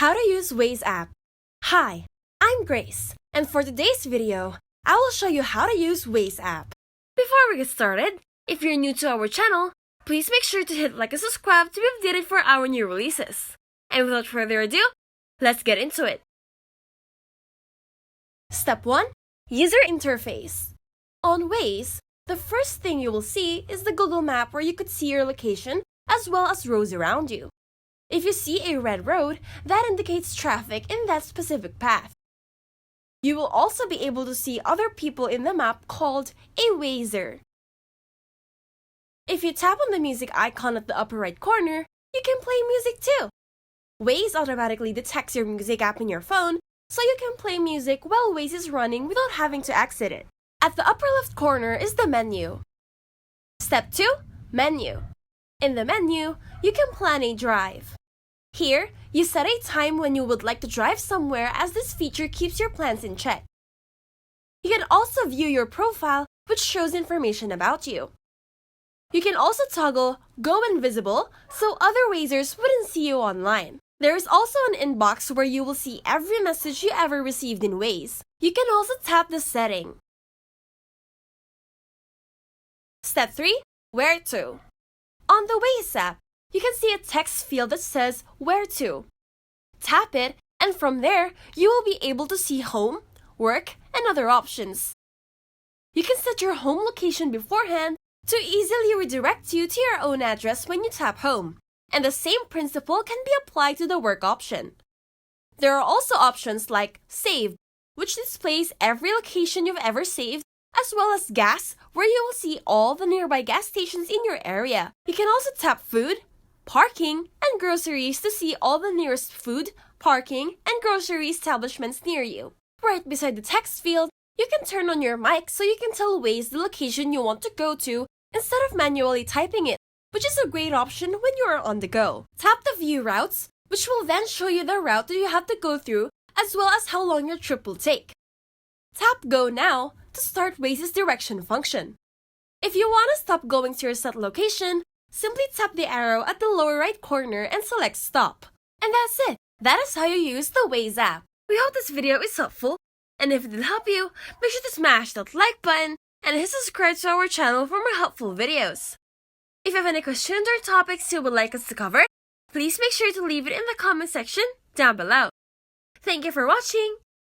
How to use Waze app. Hi, I'm Grace, and for today's video, I will show you how to use Waze app. Before we get started, if you're new to our channel, please make sure to hit like and subscribe to be updated for our new releases. And without further ado, let's get into it. Step 1. User Interface. On Waze, the first thing you will see is the Google map where you could see your location as well as roads around you. If you see a red road, that indicates traffic in that specific path. You will also be able to see other people in the map called a Wazer. If you tap on the music icon at the upper right corner, you can play music too. Waze automatically detects your music app in your phone, so you can play music while Waze is running without having to exit it. At the upper left corner is the menu. Step 2. Menu. In the menu, you can plan a drive. Here, you set a time when you would like to drive somewhere, as this feature keeps your plans in check. You can also view your profile, which shows information about you. You can also toggle Go Invisible so other Wazers wouldn't see you online. There is also an inbox where you will see every message you ever received in Waze. You can also tap the setting. Step 3. Where to. On the Waze app, you can see a text field that says Where to. Tap it, and from there, you will be able to see home, work, and other options. You can set your home location beforehand to easily redirect you to your own address when you tap home, and the same principle can be applied to the work option. There are also options like Saved, which displays every location you've ever saved, as well as Gas, where you will see all the nearby gas stations in your area. You can also tap Food, Parking, and Groceries to see all the nearest food, parking, and grocery establishments near you. Right beside the text field, you can turn on your mic so you can tell Waze the location you want to go to instead of manually typing it, which is a great option when you are on the go. Tap the View Routes, which will then show you the route that you have to go through as well as how long your trip will take. Tap Go Now to start Waze's direction function. If you want to stop going to your set location, simply tap the arrow at the lower right corner and select Stop. And that's it. That is how you use the Waze app. We hope this video is helpful, and if it did help you, make sure to smash that like button and hit subscribe to our channel for more helpful videos. If you have any questions or topics you would like us to cover, please make sure to leave it in the comment section down below. Thank you for watching,